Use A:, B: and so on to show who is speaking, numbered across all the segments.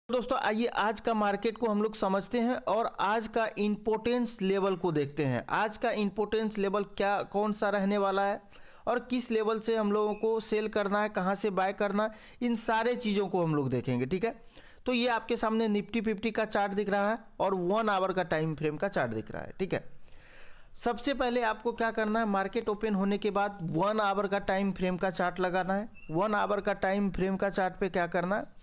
A: दोस्तों आइए आज का मार्केट को हम लोग समझते हैं और आज का इम्पोर्टेंस लेवल को देखते हैं। आज का इम्पोर्टेंस लेवल क्या कौन सा रहने वाला है और किस लेवल से हम लोगों को सेल करना है, कहां से बाय करना है, इन सारे चीज़ों को हम लोग देखेंगे। ठीक है, तो ये आपके सामने निफ्टी 50 का चार्ट दिख रहा है और 1 आवर का टाइम फ्रेम का चार्ट दिख रहा है। ठीक है, सबसे पहले आपको क्या करना है, मार्केट ओपन होने के बाद 1 आवर का टाइम फ्रेम का चार्ट लगाना है। 1 आवर का टाइम फ्रेम का चार्ट पे क्या करना है,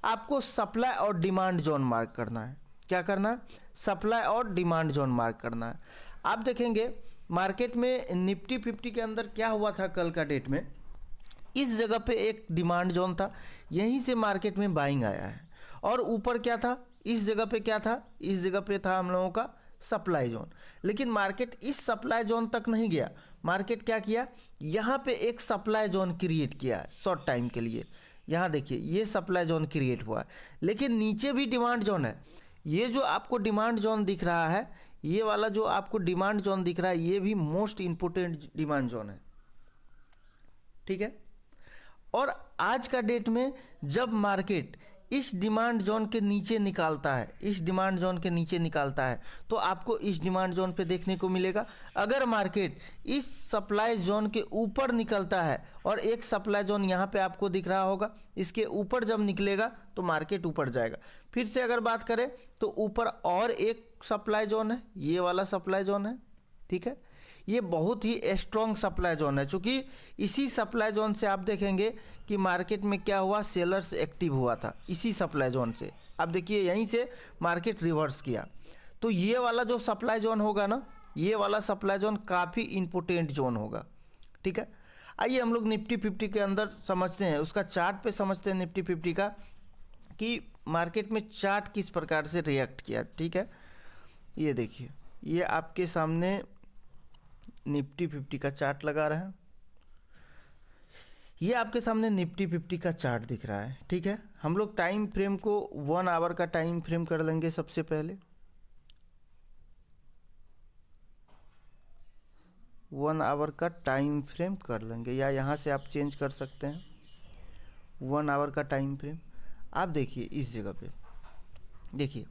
A: आपको सप्लाई और डिमांड जोन मार्क करना है। क्या करना है, सप्लाई और डिमांड जोन मार्क करना है। आप देखेंगे मार्केट में निफ्टी 50 के अंदर क्या हुआ था कल का डेट में, इस जगह पे एक डिमांड जोन था, यहीं से मार्केट में बाइंग आया है। और ऊपर क्या था, इस जगह पे क्या था, इस जगह पे था हम लोगों का सप्लाई जोन। लेकिन मार्केट इस सप्लाई जोन तक नहीं गया, मार्केट क्या किया, यहाँ पे एक सप्लाई जोन क्रिएट किया है शॉर्ट टाइम के लिए। यहाँ देखिए ये सप्लाई जोन क्रिएट हुआ है, लेकिन नीचे भी डिमांड जोन है। ये जो आपको डिमांड जोन दिख रहा है, ये वाला जो आपको डिमांड जोन दिख रहा है, ये भी मोस्ट इंपोर्टेंट डिमांड जोन है। ठीक है, और आज का डेट में जब मार्केट इस डिमांड जोन के नीचे निकालता है, इस डिमांड जोन के नीचे निकालता है, तो आपको इस डिमांड जोन पे देखने को मिलेगा। अगर मार्केट इस सप्लाई जोन के ऊपर निकलता है और एक सप्लाई जोन यहाँ पे आपको दिख रहा होगा, इसके ऊपर जब निकलेगा तो मार्केट ऊपर जाएगा। फिर से अगर बात करें तो ऊपर और एक सप्लाई जोन है, ये वाला सप्लाई जोन है। ठीक है, ये बहुत ही स्ट्रॉन्ग सप्लाई जोन है, चूँकि इसी सप्लाई जोन से आप देखेंगे कि मार्केट में क्या हुआ, सेलर्स एक्टिव हुआ था इसी सप्लाई जोन से। अब देखिए यहीं से मार्केट रिवर्स किया, तो ये वाला जो सप्लाई जोन होगा ना, ये वाला सप्लाई जोन काफ़ी इंपोर्टेंट जोन होगा। ठीक है, आइए हम लोग निफ्टी 50 के अंदर समझते हैं, उसका चार्ट पे समझते हैं निफ्टी 50 का कि मार्केट में चार्ट किस प्रकार से रिएक्ट किया। ठीक है, ये देखिए ये आपके सामने निफ्टी 50 का चार्ट लगा रहे हैं, ये आपके सामने निफ्टी 50 का चार्ट दिख रहा है। ठीक है, हम लोग टाइम फ्रेम को 1 आवर का टाइम फ्रेम कर लेंगे। सबसे पहले 1 आवर का टाइम फ्रेम कर लेंगे, या यहाँ से आप चेंज कर सकते हैं 1 आवर का टाइम फ्रेम। आप देखिए इस जगह पे देखिए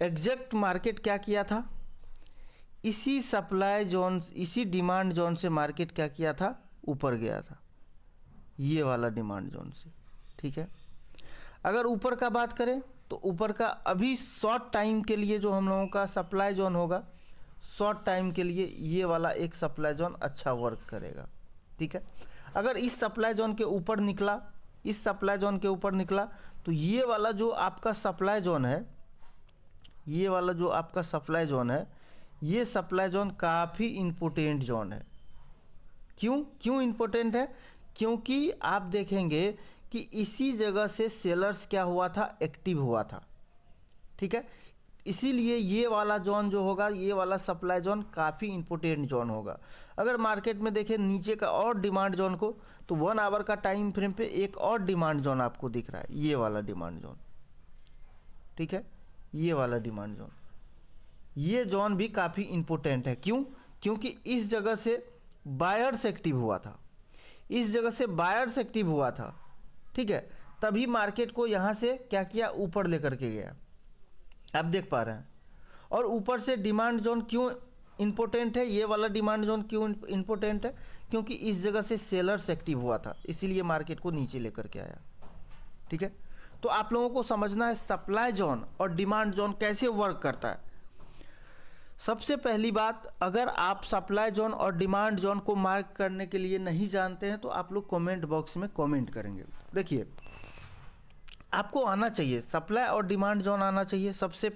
A: एग्जैक्ट मार्केट क्या किया था, इसी सप्लाई जोन, इसी डिमांड जोन से मार्केट क्या किया था, ऊपर गया था, ये वाला डिमांड जोन से। ठीक है, अगर ऊपर का बात करें तो ऊपर का अभी शॉर्ट टाइम के लिए जो हम लोगों का सप्लाई जोन होगा, शॉर्ट टाइम के लिए ये वाला एक सप्लाई जोन अच्छा वर्क करेगा। ठीक है, अगर इस सप्लाई जोन के ऊपर निकला, इस सप्लाई जोन के ऊपर निकला, तो ये वाला जो आपका सप्लाई जोन है, ये वाला जो आपका सप्लाई जोन है, ये सप्लाई जोन काफ़ी इम्पोर्टेंट जोन है। क्यों इम्पोर्टेंट है, क्योंकि आप देखेंगे कि इसी जगह से सेलर्स क्या हुआ था, एक्टिव हुआ था। ठीक है, इसीलिए ये वाला जोन जो होगा, ये वाला सप्लाई जोन काफ़ी इम्पोर्टेंट जोन होगा। अगर मार्केट में देखें नीचे का और डिमांड जोन को, तो 1 आवर का टाइम फ्रेम पे एक और डिमांड जोन आपको दिख रहा है, ये वाला डिमांड जोन। ठीक है, ये वाला डिमांड जोन, ये जोन भी काफ़ी इम्पोर्टेंट है। क्योंकि इस जगह से बायर्स एक्टिव हुआ था, इस जगह से बायर्स एक्टिव हुआ था। ठीक है, तभी मार्केट को यहाँ से क्या किया, ऊपर लेकर के गया, आप देख पा रहे हैं। और ऊपर से डिमांड जोन क्यों इम्पोर्टेंट है, ये वाला डिमांड जोन क्यों इम्पोर्टेंट है, क्योंकि इस जगह से सेलर्स एक्टिव हुआ था, इसीलिए मार्केट को नीचे लेकर के आया। ठीक है, तो आप लोगों को समझना है सप्लाई जोन और डिमांड जोन कैसे वर्क करता है। सबसे पहली बात, अगर आप सप्लाई जोन और डिमांड जोन को मार्क करने के लिए नहीं जानते हैं तो आप लोग कमेंट बॉक्स में कमेंट करेंगे। देखिए आपको आना चाहिए, सप्लाई और डिमांड जोन आना चाहिए। सबसे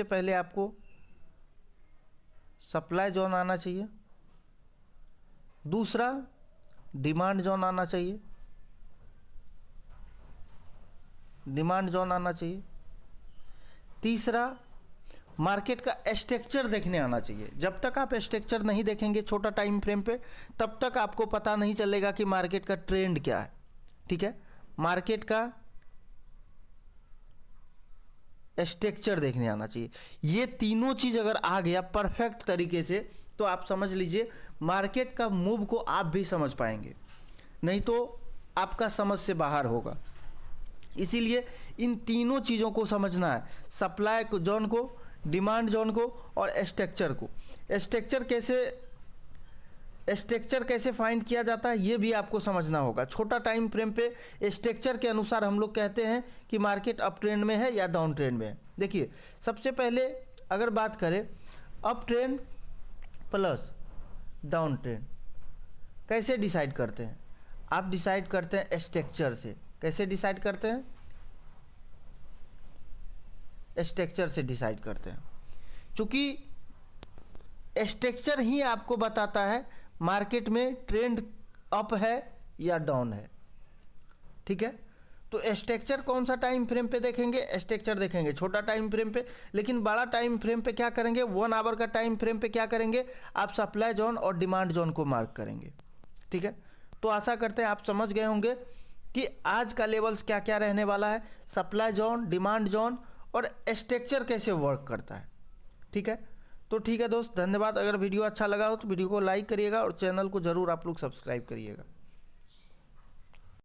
A: पहले आपको सप्लाई जोन आना चाहिए, दूसरा डिमांड जोन आना चाहिए, डिमांड जोन आना चाहिए, तीसरा मार्केट का स्ट्रक्चर देखने आना चाहिए। जब तक आप स्ट्रक्चर नहीं देखेंगे छोटा टाइम फ्रेम पे, तब तक आपको पता नहीं चलेगा कि मार्केट का ट्रेंड क्या है। ठीक है, मार्केट का स्ट्रक्चर देखने आना चाहिए। ये तीनों चीज़ अगर आ गया परफेक्ट तरीके से, तो आप समझ लीजिए मार्केट का मूव को आप भी समझ पाएंगे, नहीं तो आपका समझ से बाहर होगा। इसीलिए इन तीनों चीज़ों को समझना है, सप्लाई जोन को, डिमांड जोन को और स्ट्रक्चर को। स्ट्रक्चर कैसे फाइंड किया जाता है ये भी आपको समझना होगा। छोटा टाइम फ्रेम पे स्ट्रक्चर के अनुसार हम लोग कहते हैं कि मार्केट अप ट्रेंड में है या डाउन ट्रेंड में है। देखिए सबसे पहले अगर बात करें up trend plus down trend कैसे डिसाइड करते हैं, आप डिसाइड करते हैं स्ट्रक्चर से। कैसे डिसाइड करते हैं? स्ट्रक्चर से डिसाइड करते हैं, क्योंकि स्ट्रक्चर ही आपको बताता है मार्केट में ट्रेंड अप है या डाउन है। ठीक है, तो स्ट्रक्चर कौन सा टाइम फ्रेम पे देखेंगे? स्ट्रक्चर देखेंगे छोटा टाइम फ्रेम पे। लेकिन बड़ा टाइम फ्रेम पे क्या करेंगे? 1 आवर का टाइम फ्रेम पे क्या करेंगे? आप सप्लाई जोन और डिमांड जोन को मार्क करेंगे। ठीक है, तो आशा करते हैं आप समझ गए होंगे कि आज का लेवल्स क्या क्या रहने वाला है, सप्लाई जोन, डिमांड जोन और स्ट्रक्चर कैसे वर्क करता है। ठीक है, तो ठीक है दोस्त, धन्यवाद। अगर वीडियो अच्छा लगा हो तो वीडियो को लाइक करिएगा और चैनल को ज़रूर आप लोग सब्सक्राइब करिएगा।